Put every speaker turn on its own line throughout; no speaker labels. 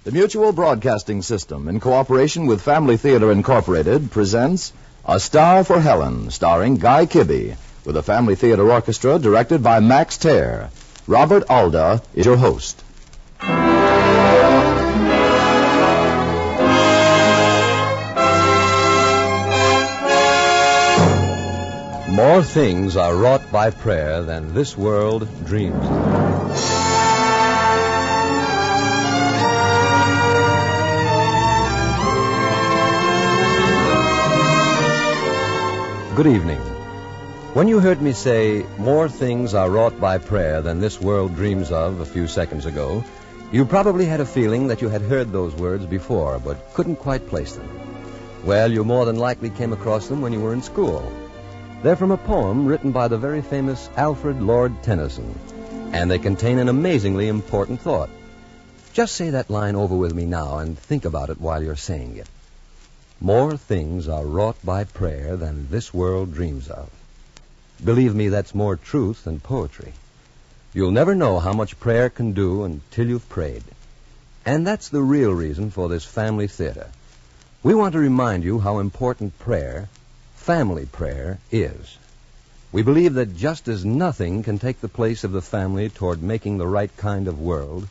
The Mutual Broadcasting System, in cooperation with Family Theater Incorporated, presents A Star for Helen, starring Guy Kibbe, with a Family Theater Orchestra directed by Max Tare. Robert Alda is your host.
More things are wrought by prayer than this world dreams of. Good evening. When you heard me say, more things are wrought by prayer than this world dreams of a few seconds ago, you probably had a feeling that you had heard those words before, but couldn't quite place them. Well, you more than likely came across them when you were in school. They're from a poem written by the very famous Alfred Lord Tennyson, and they contain an amazingly important thought. Just say that line over with me now and think about it while you're saying it. More things are wrought by prayer than this world dreams of. Believe me, that's more truth than poetry. You'll never know how much prayer can do until you've prayed. And that's the real reason for this family theater. We want to remind you how important prayer, family prayer, is. We believe that just as nothing can take the place of the family toward making the right kind of world,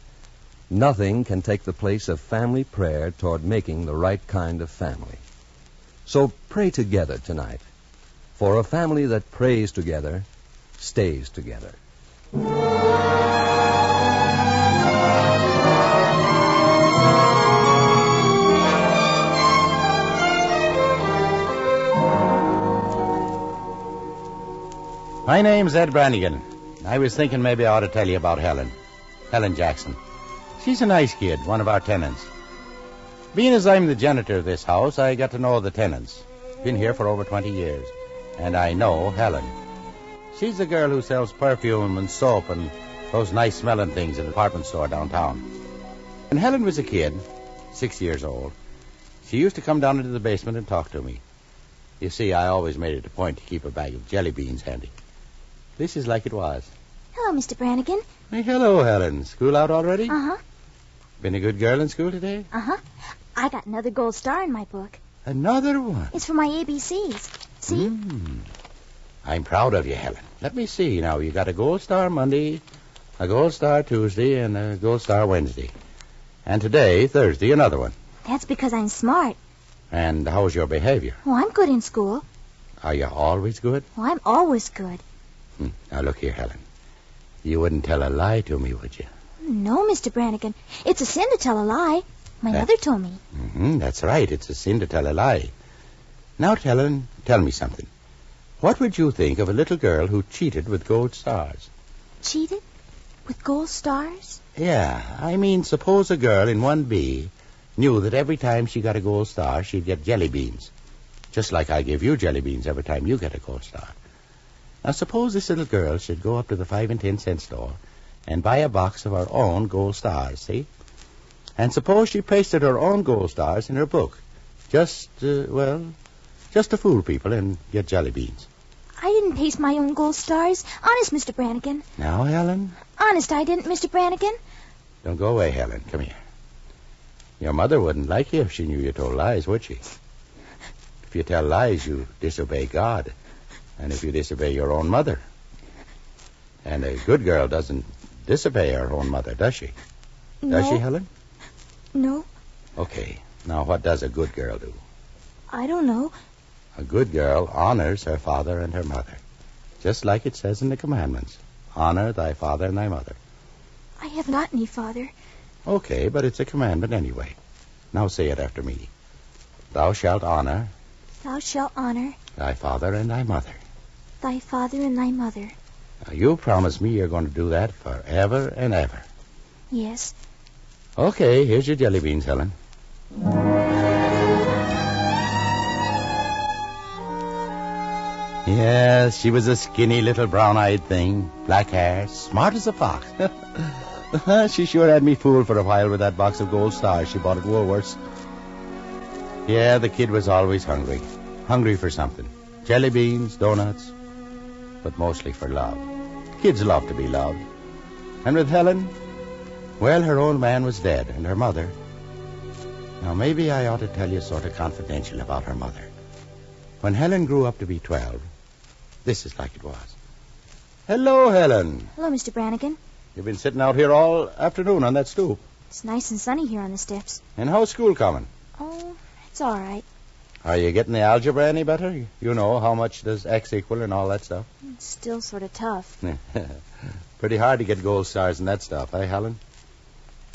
nothing can take the place of family prayer toward making the right kind of family. So pray together tonight. For a family that prays together stays together.
My name's Ed Brannigan. I was thinking maybe I ought to tell you about Helen Jackson. She's a nice kid, one of our tenants. Being as I'm the janitor of this house, I got to know the tenants. Been here for over 20 years. And I know Helen. She's the girl who sells perfume and soap and those nice-smelling things at the department store downtown. When Helen was a kid, 6 years old, she used to come down into the basement and talk to me. You see, I always made it a point to keep a bag of jelly beans handy. This is like it was.
Hello, Mr. Brannigan.
Hey, hello, Helen. School out already?
Uh-huh.
Been a good girl in school today?
Uh-huh. I got another gold star in my book.
Another one?
It's for my ABCs. See?
I'm proud of you, Helen. Let me see. Now, you got a gold star Monday, a gold star Tuesday, and a gold star Wednesday. And today, Thursday, another one.
That's because I'm smart.
And how's your behavior?
Oh, I'm good in school.
Are you always good?
Oh, I'm always good.
Now, look here, Helen. You wouldn't tell a lie to me, would you?
No, Mr. Brannigan. It's a sin to tell a lie. My mother told me.
That's right. It's a sin to tell a lie. Now, Helen, tell me something. What would you think of a little girl who cheated with gold stars?
Cheated? With gold stars?
Yeah. I mean, suppose a girl in 1B knew that every time she got a gold star, she'd get jelly beans. Just like I give you jelly beans every time you get a gold star. Now, suppose this little girl should go up to the 5 and 10 cent store and buy a box of her own gold stars, see? And suppose she pasted her own gold stars in her book. Just to fool people and get jelly beans.
I didn't paste my own gold stars. Honest, Mr. Brannigan.
Now, Helen?
Honest, I didn't, Mr. Brannigan.
Don't go away, Helen. Come here. Your mother wouldn't like you if she knew you told lies, would she? If you tell lies, you disobey God. And if you disobey your own mother. And a good girl doesn't disobey her own mother, does she?
No.
Does she, Helen?
No.
Okay. Now, what does a good girl do?
I don't know.
A good girl honors her father and her mother. Just like it says in the commandments. Honor thy father and thy mother.
I haven't got any father.
Okay, but it's a commandment anyway. Now say it after me. Thou shalt honor.
Thou shalt honor.
Thy father and thy mother.
Thy father and thy mother.
Now, you promise me you're going to do that forever and ever.
Yes.
Okay, here's your jelly beans, Helen. Yes, she was a skinny little brown-eyed thing, black hair, smart as a fox. She sure had me fooled for a while with that box of gold stars she bought at Woolworth's. Yeah, the kid was always hungry. Hungry for something. Jelly beans, donuts, but mostly for love. Kids love to be loved. And with Helen, well, her old man was dead, and her mother, Now, maybe I ought to tell you sort of confidential about her mother. When Helen grew up to be 12, this is like it was. Hello, Helen.
Hello, Mr. Brannigan.
You've been sitting out here all afternoon on that stoop.
It's nice and sunny here on the steps.
And how's school coming?
Oh, it's all right.
Are you getting the algebra any better? You know, how much does X equal and all that stuff?
It's still sort of tough.
Pretty hard to get gold stars and that stuff, eh, Helen?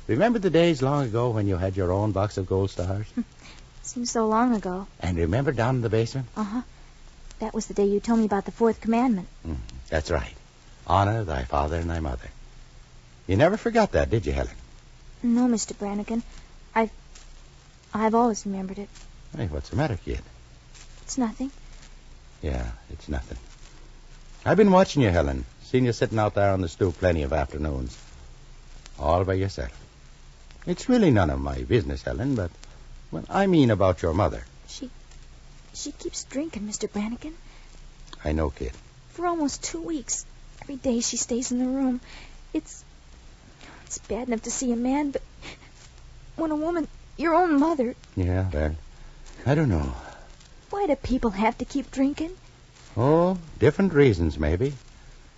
Remember the days long ago when you had your own box of gold stars?
Seems so long ago.
And remember down in the basement?
Uh-huh. That was the day you told me about the fourth commandment.
That's right. Honor thy father and thy mother. You never forgot that, did you, Helen?
No, Mr. Brannigan. I've always remembered it.
Hey, what's the matter, kid?
It's nothing.
Yeah, it's nothing. I've been watching you, Helen. Seen you sitting out there on the stoop plenty of afternoons. All by yourself. It's really none of my business, Helen, but well, I mean about your mother.
She keeps drinking, Mr. Brannigan.
I know, kid.
For almost 2 weeks. Every day she stays in the room. It's bad enough to see a man, but when a woman, your own mother...
Yeah, well, I don't know.
Why do people have to keep drinking?
Oh, different reasons, maybe.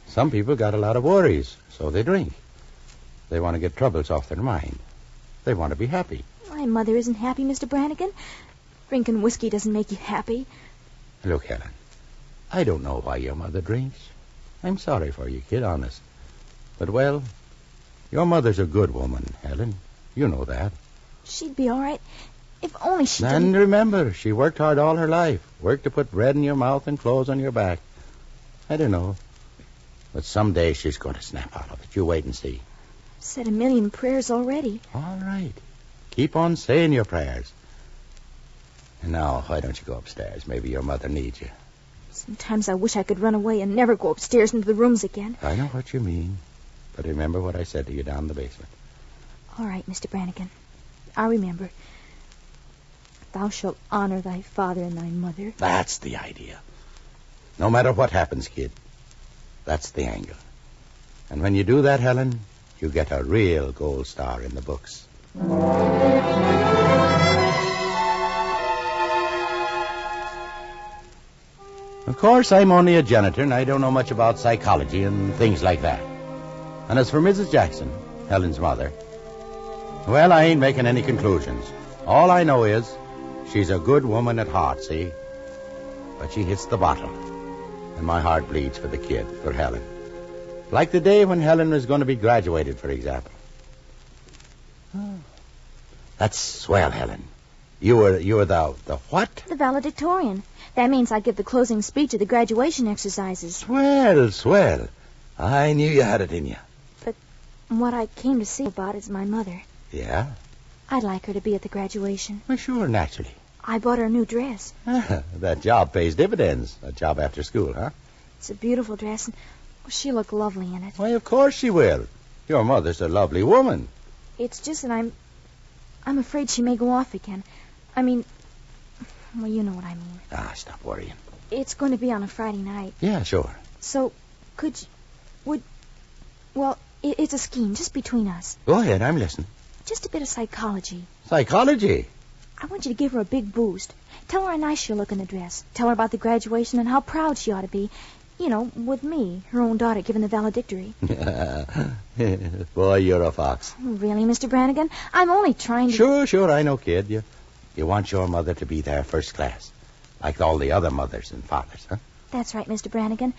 Some people got a lot of worries, so they drink. They want to get troubles off their mind. They want to be happy.
My mother isn't happy, Mr. Brannigan. Drinking whiskey doesn't make you happy.
Look, Helen, I don't know why your mother drinks. I'm sorry for you, kid, honest. But, well, your mother's a good woman, Helen. You know that.
She'd be all right if only she
And
didn't...
remember, she worked hard all her life. Worked to put bread in your mouth and clothes on your back. I don't know. But someday she's going to snap out of it. You wait and see.
Said a million prayers already.
All right. Keep on saying your prayers. And now, why don't you go upstairs? Maybe your mother needs you.
Sometimes I wish I could run away and never go upstairs into the rooms again.
I know what you mean. But remember what I said to you down in the basement.
All right, Mr. Brannigan. I'll remember. Thou shalt honor thy father and thy mother.
That's the idea. No matter what happens, kid. That's the angle. And when you do that, Helen, you get a real gold star in the books. Of course, I'm only a janitor, and I don't know much about psychology and things like that. And as for Mrs. Jackson, Helen's mother, well, I ain't making any conclusions. All I know is she's a good woman at heart, see? But she hits the bottle, and my heart bleeds for the kid, for Helen. Like the day when Helen was going to be graduated, for example. Oh. That's swell, Helen. You were the what?
The valedictorian. That means I give the closing speech at the graduation exercises.
Swell. I knew you had it in you.
But what I came to see about is my mother.
Yeah?
I'd like her to be at the graduation.
Well, sure, naturally.
I bought her a new dress.
That job pays dividends. A job after school, huh?
It's a beautiful dress, and she'll look lovely in it.
Why, of course she will. Your mother's a lovely woman.
It's just that I'm afraid she may go off again. I mean, well, you know what I mean.
Stop worrying.
It's going to be on a Friday night.
Yeah, sure.
So, it's a scheme just between us.
Go ahead, I'm listening.
Just a bit of psychology.
Psychology?
I want you to give her a big boost. Tell her how nice she'll look in the dress. Tell her about the graduation and how proud she ought to be. You know, with me, her own daughter, giving the valedictory.
Boy, you're a fox.
Really, Mr. Brannigan? I'm only trying
to... Sure, I know, kid. You want your mother to be there first class, like all the other mothers and fathers, huh?
That's right, Mr. Brannigan.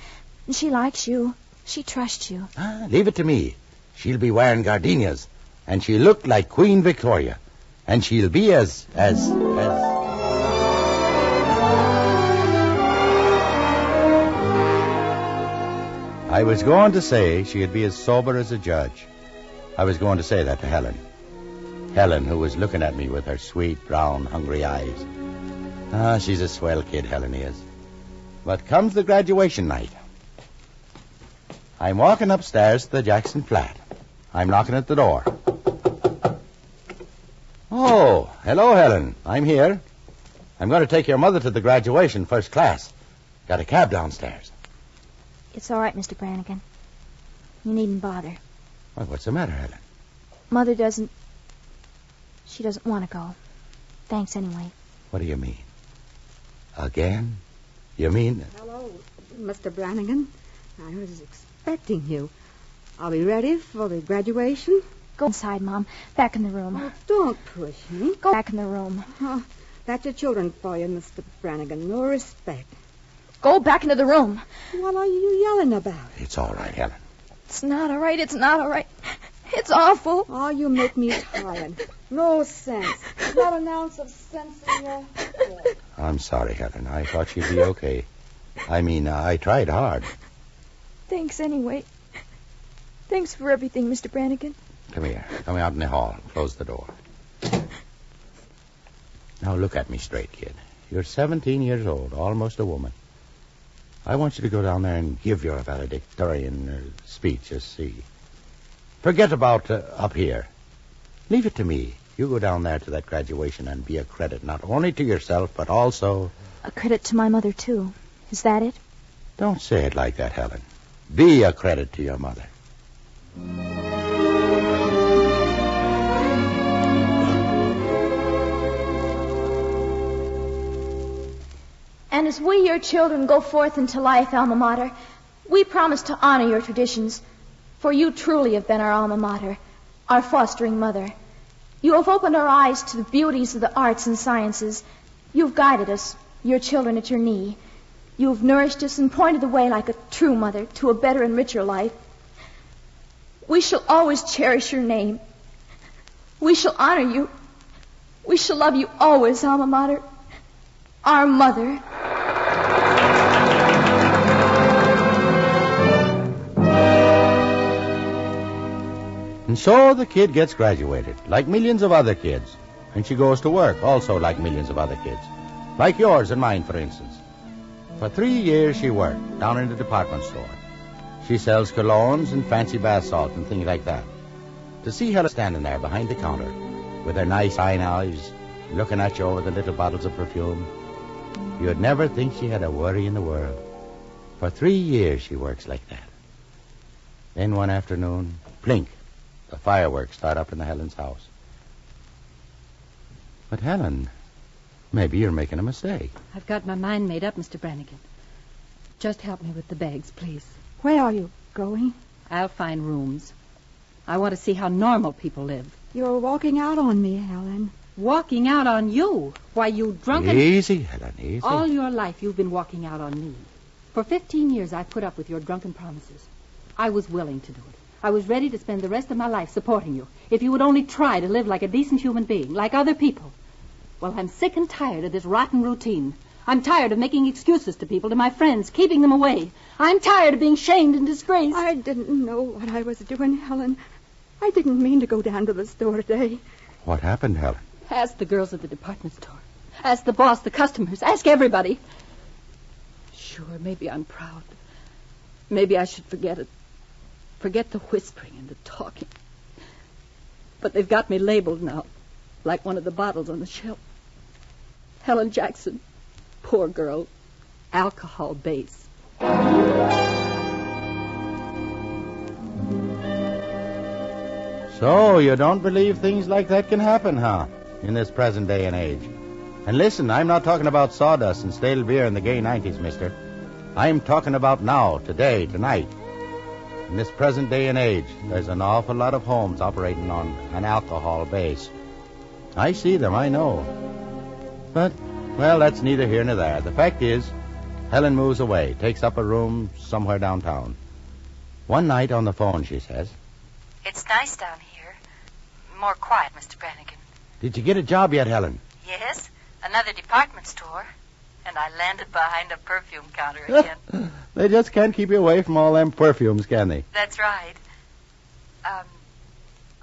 She likes you. She trusts you.
Leave it to me. She'll be wearing gardenias, and she'll look like Queen Victoria, and she'll be as... I was going to say she'd be as sober as a judge. I was going to say that to Helen. Helen, who was looking at me with her sweet, brown, hungry eyes. She's a swell kid, Helen is. But comes the graduation night. I'm walking upstairs to the Jackson flat. I'm knocking at the door. Oh, hello, Helen. I'm here. I'm going to take your mother to the graduation first class. Got a cab downstairs.
It's all right, Mr. Brannigan. You needn't bother.
Well, what's the matter, Helen?
Mother doesn't... She doesn't want to go. Thanks anyway.
What do you mean? Again? You mean...
Hello, Mr. Brannigan. I was expecting you. Are we ready for the graduation?
Go inside, Mom. Back in the room.
Oh, don't push me.
Go back in the room.
Oh, that's your children for you, Mr. Brannigan. No respect.
Go back into the room.
What are you yelling about?
It's all right, Helen.
It's not all right. It's not all right. It's awful.
Oh, you make me tired. No sense. Not an ounce of sense in your head.
I'm sorry, Helen. I thought she'd be okay. I tried hard.
Thanks anyway. Thanks for everything, Mr. Brannigan.
Come here. Come out in the hall. Close the door. Now look at me straight, kid. You're 17 years old, almost a woman. I want you to go down there and give your valedictorian speech, see. Forget about up here. Leave it to me. You go down there to that graduation and be a credit, not only to yourself, but also...
A credit to my mother, too. Is that it?
Don't say it like that, Helen. Be a credit to your mother.
And as we, your children, go forth into life, Alma Mater, we promise to honor your traditions, for you truly have been our alma mater, our fostering mother. You have opened our eyes to the beauties of the arts and sciences. You've guided us, your children at your knee. You've nourished us and pointed the way like a true mother to a better and richer life. We shall always cherish your name. We shall honor you. We shall love you always, Alma Mater, our mother.
And so the kid gets graduated, like millions of other kids. And she goes to work, also like millions of other kids. Like yours and mine, for instance. For 3 years she worked down in the department store. She sells colognes and fancy bath salts and things like that. To see Helen standing there behind the counter with her nice fine eyes looking at you over the little bottles of perfume, you'd never think she had a worry in the world. For 3 years she works like that. Then one afternoon, plink, the fireworks start up in the Helen's house. But Helen, maybe you're making a mistake.
I've got my mind made up, Mr. Brannigan. Just help me with the bags, please.
Where are you going?
I'll find rooms. I want to see how normal people live.
You're walking out on me, Helen.
Walking out on you? Why, you drunken...
Easy, Helen, easy.
All your life you've been walking out on me. For 15 years I've put up with your drunken promises. I was willing to do it. I was ready to spend the rest of my life supporting you, if you would only try to live like a decent human being, like other people. Well, I'm sick and tired of this rotten routine. I'm tired of making excuses to people, to my friends, keeping them away. I'm tired of being shamed and disgraced.
I didn't know what I was doing, Helen. I didn't mean to go down to the store today.
What happened, Helen?
Ask the girls at the department store. Ask the boss, the customers. Ask everybody. Sure, maybe I'm proud. Maybe I should forget it. Forget the whispering and the talking. But they've got me labeled now, like one of the bottles on the shelf. Helen Jackson. Poor girl. Alcohol base.
So, you don't believe things like that can happen, huh? In this present day and age. And listen, I'm not talking about sawdust and stale beer in the gay 90s, mister. I'm talking about now, today, tonight. In this present day and age, there's an awful lot of homes operating on an alcohol base. I see them, I know. But, well, that's neither here nor there. The fact is, Helen moves away, takes up a room somewhere downtown. One night on the phone, she says,
"It's nice down here. More quiet, Mr. Brannigan."
"Did you get a job yet, Helen?"
"Yes, another department store. And I landed behind a perfume counter again."
They just can't keep you away from all them perfumes, can they?
"That's right.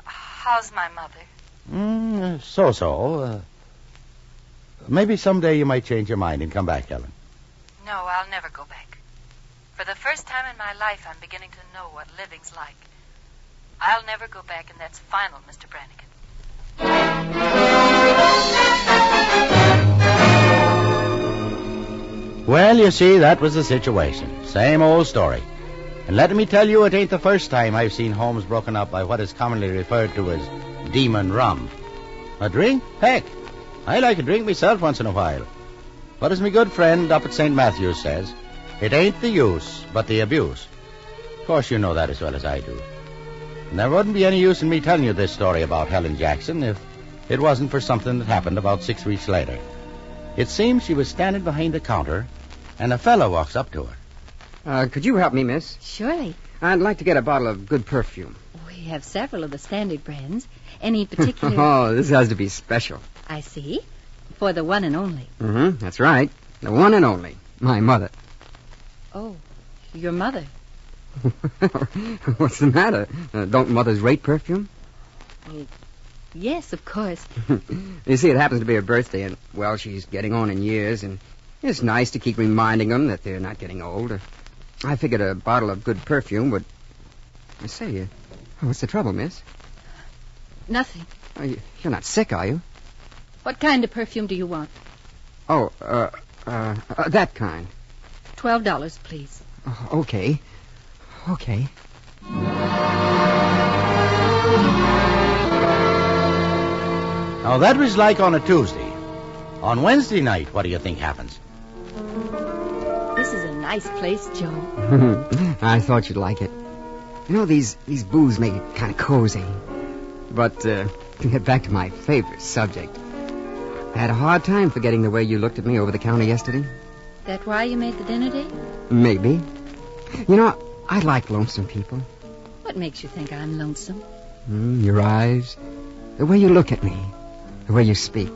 How's my mother?"
So-so. Maybe someday you might change your mind and come back, Helen.
"No, I'll never go back. For the first time in my life, I'm beginning to know what living's like. I'll never go back, and that's final, Mr. Brannigan."
Well, you see, that was the situation. Same old story. And let me tell you, it ain't the first time I've seen homes broken up by what is commonly referred to as demon rum. A drink? Heck, I like a drink myself once in a while. But as my good friend up at St. Matthew's says, it ain't the use, but the abuse. Of course, you know that as well as I do. And there wouldn't be any use in me telling you this story about Helen Jackson if it wasn't for something that happened about 6 weeks later. It seems she was standing behind the counter, and a fellow walks up to her.
Could you help me, miss?
Surely.
I'd like to get a bottle of good perfume.
We have several of the standard brands. Any particular...
Oh, this has to be special.
I see. For the one and only.
Mm-hmm, that's right. The one and only. My mother.
Oh, your mother.
What's the matter? Don't mothers rate perfume?
Well, yes, of course.
You see, it happens to be her birthday, and, well, she's getting on in years, and it's nice to keep reminding them that they're not getting old. I figured a bottle of good perfume would... I say, what's the trouble, miss?
Nothing.
You're not sick, are you?
What kind of perfume do you want?
Oh, that kind.
$12, please.
Okay. Okay.
Now, that was like on a Tuesday. On Wednesday night, what do you think happens?
This is a nice place, Joe.
I thought you'd like it. You know, these booths make it kind of cozy. But, to get back to my favorite subject, I had a hard time forgetting the way you looked at me over the counter yesterday.
That why you made the dinner date?
Maybe. You know, I like lonesome people.
What makes you think I'm lonesome?
Your eyes, the way you look at me, the way you speak.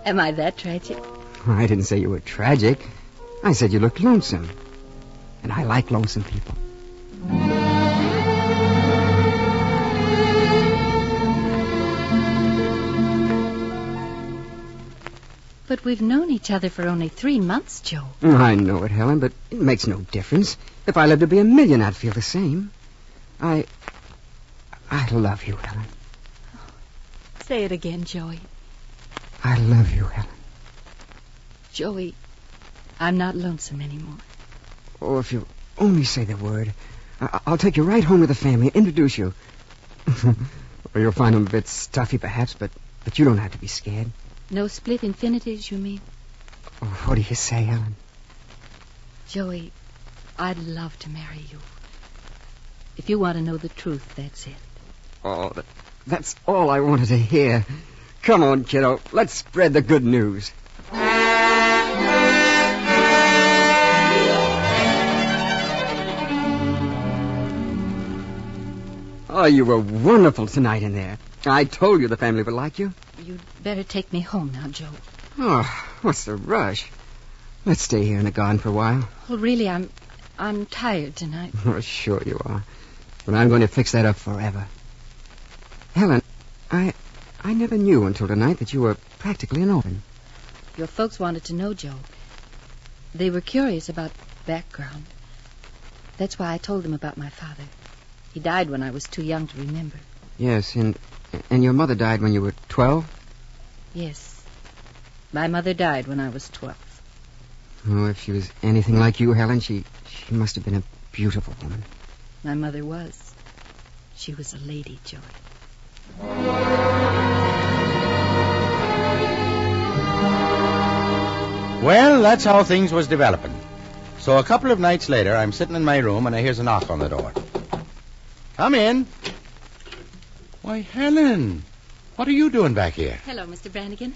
Am I that tragic?
I didn't say you were tragic. I said you looked lonesome. And I like lonesome people.
But we've known each other for only 3 months, Joe.
I know it, Helen, but it makes no difference. If I lived to be a million, I'd feel the same. I love you, Helen.
Say it again, Joey.
I love you, Helen.
Joey, I'm not lonesome anymore.
Oh, if you only say the word, I'll take you right home with the family and introduce you. Well, you'll find them a bit stuffy, perhaps, but you don't have to be scared.
No split infinities, you mean?
Oh, what do you say, Helen?
Joey, I'd love to marry you. If you want to know the truth, that's it.
Oh, that's all I wanted to hear. Come on, kiddo. Let's spread the good news. Oh, you were wonderful tonight in there. I told you the family would like you.
You'd better take me home now, Joe.
Oh, what's the rush? Let's stay here in the garden for a while.
Well, really, I'm tired tonight.
Oh, sure you are. But I'm going to fix that up forever. Helen, I never knew until tonight that you were practically an orphan.
Your folks wanted to know, Joe. They were curious about background. That's why I told them about my father. He died when I was too young to remember.
Yes, and your mother died when you were 12?
Yes. My mother died when I was 12.
Oh, if she was anything like you, Helen, she must have been a beautiful woman.
My mother was. She was a lady, Joey.
Well, that's how things was developing. So a couple of nights later, I'm sitting in my room and I hears a knock on the door. Come in. Why, Helen, what are you doing back here?
Hello, Mr. Brannigan.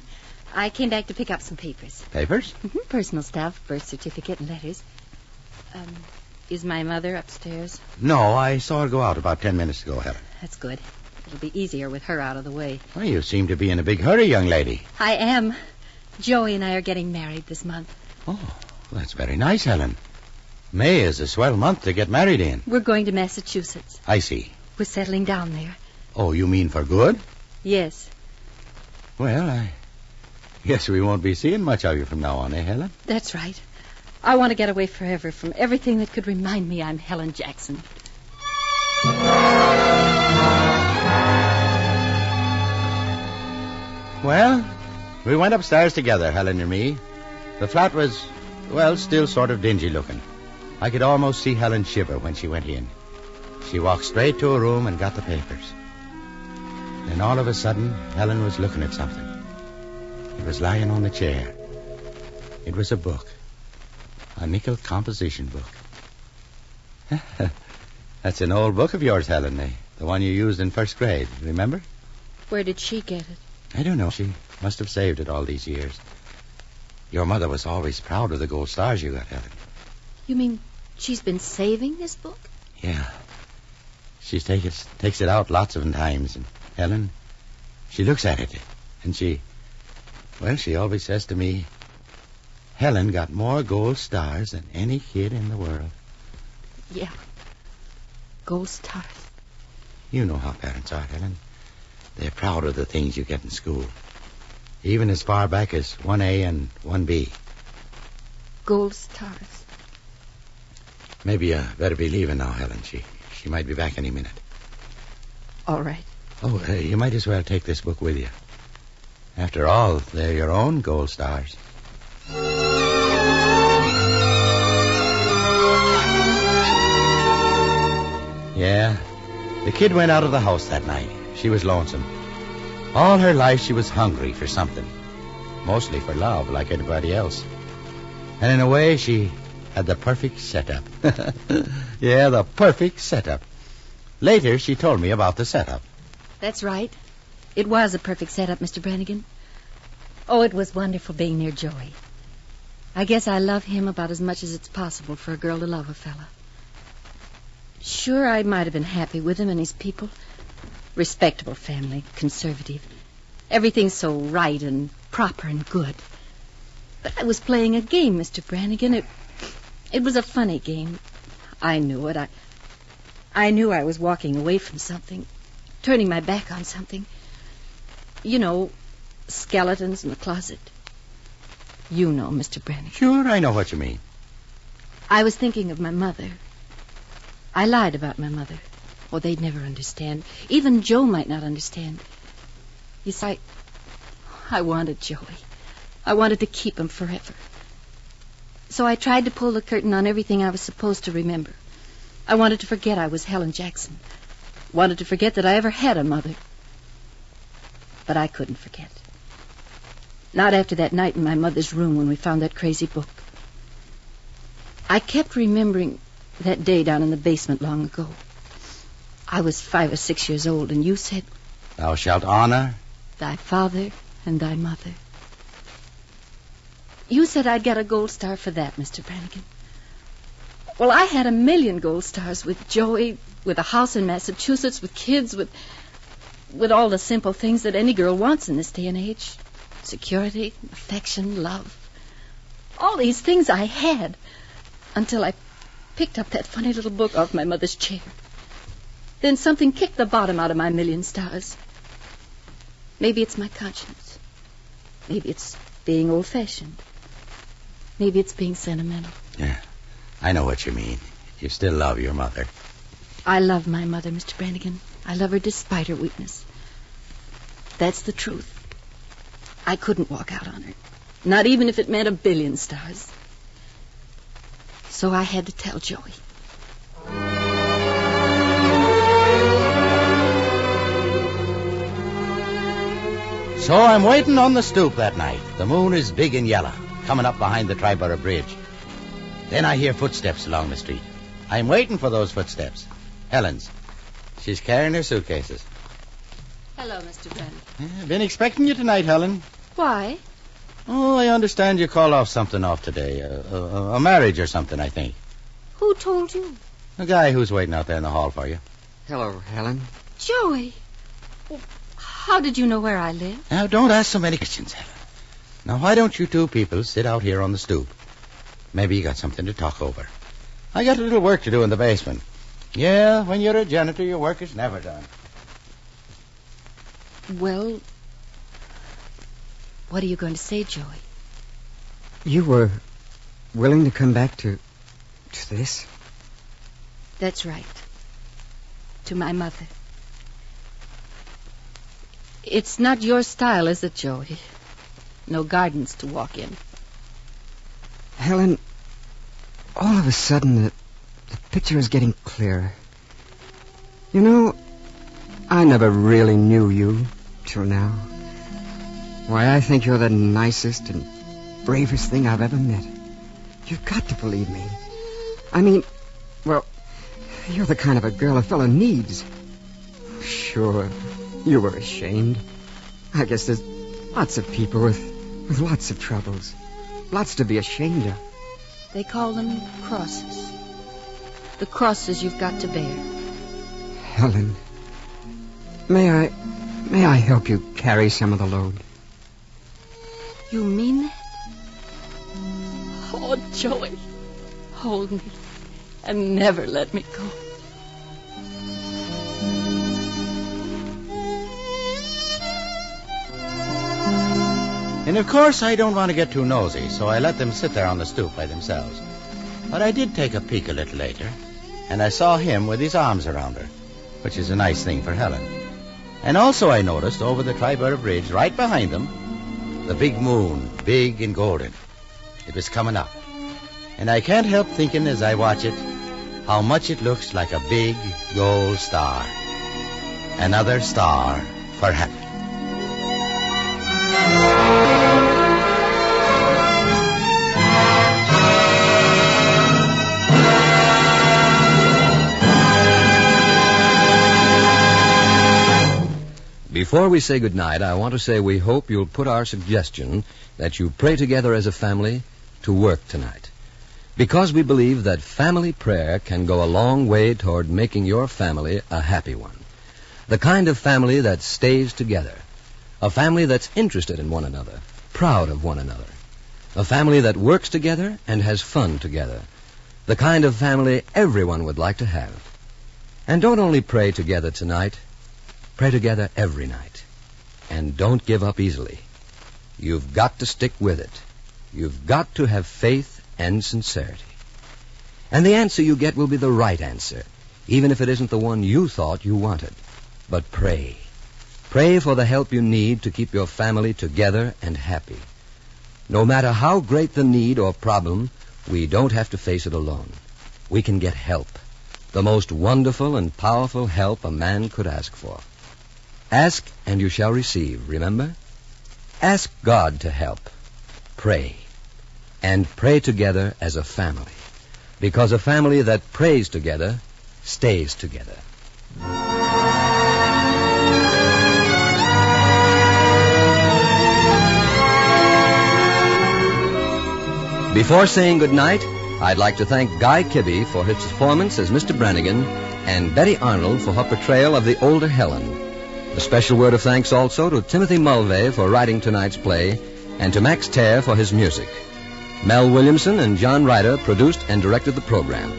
I came back to pick up some papers.
Papers?
Personal stuff, birth certificate and letters. Is my mother upstairs?
No, I saw her go out about 10 minutes ago, Helen.
That's good. It'll be easier with her out of the way.
Well, you seem to be in a big hurry, young lady.
I am. Joey and I are getting married this month.
Oh, that's very nice, Helen. May is a swell month to get married in.
We're going to Massachusetts.
I see.
We're settling down there.
Oh, you mean for good?
Yes.
Well, I guess we won't be seeing much of you from now on, eh, Helen?
That's right. I want to get away forever from everything that could remind me I'm Helen Jackson.
Well, we went upstairs together, Helen and me. The flat was, well, still sort of dingy looking. I could almost see Helen shiver when she went in. She walked straight to her room and got the papers. Then all of a sudden, Helen was looking at something. It was lying on the chair. It was a book. A nickel composition book. That's an old book of yours, Helen. The one you used in first grade, remember?
Where did she get it?
I don't know. She must have saved it all these years. Your mother was always proud of the gold stars you got, Helen.
You mean she's been saving this book?
Yeah. She takes it out lots of times. And Helen, she looks at it. And she always says to me, Helen got more gold stars than any kid in the world.
Yeah. Gold stars.
You know how parents are, Helen. They're proud of the things you get in school. Even as far back as 1A and 1B.
Gold stars.
Maybe you better be leaving now, Helen. She might be back any minute.
All right.
Oh, you might as well take this book with you. After all, they're your own gold stars. Yeah, the kid went out of the house that night. She was lonesome. All her life she was hungry for something. Mostly for love, like anybody else. And in a way, she had the perfect setup. Yeah, the perfect setup. Later, she told me about the setup.
That's right. It was a perfect setup, Mr. Brannigan. Oh, it was wonderful being near Joey. I guess I love him about as much as it's possible for a girl to love a fella. Sure, I might have been happy with him and his people. Respectable family, conservative. Everything's so right and proper and good. But I was playing a game, Mr. Brannigan. It was a funny game. I knew it. I knew I was walking away from something, turning my back on something. You know, skeletons in the closet. You know, Mr. Brannigan.
Sure, I know what you mean.
I was thinking of my mother. I lied about my mother. Oh, they'd never understand. Even Joe might not understand. You see, I wanted Joey. I wanted to keep him forever. So I tried to pull the curtain on everything I was supposed to remember. I wanted to forget I was Helen Jackson. Wanted to forget that I ever had a mother. But I couldn't forget. Not after that night in my mother's room when we found that crazy book. I kept remembering that day down in the basement long ago. I was 5 or 6 years old, and you said,
Thou shalt honor
thy father and thy mother. You said I'd get a gold star for that, Mr. Brannigan. Well, I had 1,000,000 gold stars with Joey, with a house in Massachusetts, with kids, with all the simple things that any girl wants in this day and age. Security, affection, love. All these things I had until I picked up that funny little book off my mother's chair. Then something kicked the bottom out of my 1,000,000 stars. Maybe it's my conscience. Maybe it's being old-fashioned. Maybe it's being sentimental.
Yeah, I know what you mean. You still love your mother.
I love my mother, Mr. Brannigan. I love her despite her weakness. That's the truth. I couldn't walk out on her. Not even if it meant 1,000,000,000 stars. So I had to tell Joey.
So I'm waiting on the stoop that night. The moon is big and yellow, coming up behind the Triborough Bridge. Then I hear footsteps along the street. I'm waiting for those footsteps. Helen's. She's carrying her suitcases.
Hello, Mr. Brannigan.
Been expecting you tonight, Helen.
Why?
Oh, I understand you called off something off today. A marriage or something, I think.
Who told you?
A guy who's waiting out there in the hall for you.
Hello, Helen.
Joey. How did you know where I live?
Now, don't ask so many questions, Helen. Now, why don't you two people sit out here on the stoop? Maybe you got something to talk over. I got a little work to do in the basement. Yeah, when you're a janitor, your work is never done.
Well, what are you going to say, Joey?
You were willing to come back to this?
That's right. To my mother. It's not your style, is it, Joey? No gardens to walk in.
Helen, all of a sudden, the picture is getting clearer. You know, I never really knew you till now. Why, I think you're the nicest and bravest thing I've ever met. You've got to believe me. I mean, well, you're the kind of a girl a fellow needs. Sure, you were ashamed. I guess there's lots of people with lots of troubles. Lots to be ashamed of.
They call them crosses. The crosses you've got to bear.
Helen, may I help you carry some of the load?
You mean that? Oh, Joey, hold me and never let me go.
And of course I don't want to get too nosy, so I let them sit there on the stoop by themselves. But I did take a peek a little later, and I saw him with his arms around her, which is a nice thing for Helen. And also I noticed over the Triborough Bridge, right behind them, the big moon, big and golden. It was coming up. And I can't help thinking as I watch it, how much it looks like a big gold star. Another star for Helen.
Before we say goodnight, I want to say we hope you'll put our suggestion that you pray together as a family to work tonight. Because we believe that family prayer can go a long way toward making your family a happy one. The kind of family that stays together. A family that's interested in one another, proud of one another. A family that works together and has fun together. The kind of family everyone would like to have. And don't only pray together tonight, pray together every night. And don't give up easily. You've got to stick with it. You've got to have faith and sincerity. And the answer you get will be the right answer, even if it isn't the one you thought you wanted. But pray. Pray for the help you need to keep your family together and happy. No matter how great the need or problem, we don't have to face it alone. We can get help. The most wonderful and powerful help a man could ask for. Ask and you shall receive, remember? Ask God to help. Pray. And pray together as a family. Because a family that prays together stays together. Before saying goodnight, I'd like to thank Guy Kibbe for his performance as Mr. Brannigan and Betty Arnold for her portrayal of the older Helen. A special word of thanks also to Timothy Mulvey for writing tonight's play and to Max Terr for his music. Mel Williamson and John Ryder produced and directed the program.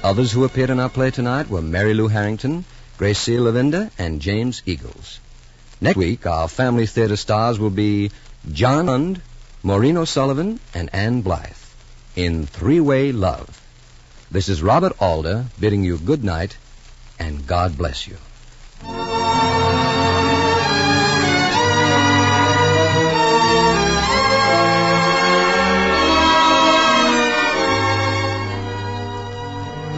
Others who appeared in our play tonight were Mary Lou Harrington, Grace C. Lavinda, and James Eagles. Next week, our family theater stars will be John Lund, Maureen O'Sullivan, and Ann Blythe in Three-Way Love. This is Robert Alder bidding you good night and God bless you.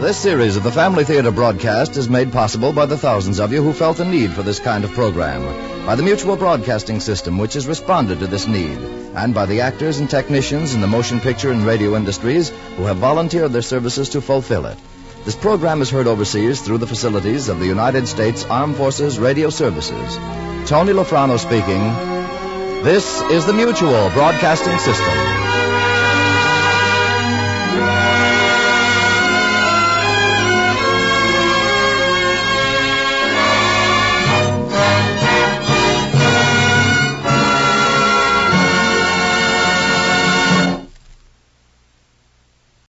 This series of the Family Theater broadcast is made possible by the thousands of you who felt the need for this kind of program, by the Mutual Broadcasting System, which has responded to this need, and by the actors and technicians in the motion picture and radio industries who have volunteered their services to fulfill it. This program is heard overseas through the facilities of the United States Armed Forces Radio Services. Tony Lofrano speaking. This is the Mutual Broadcasting System.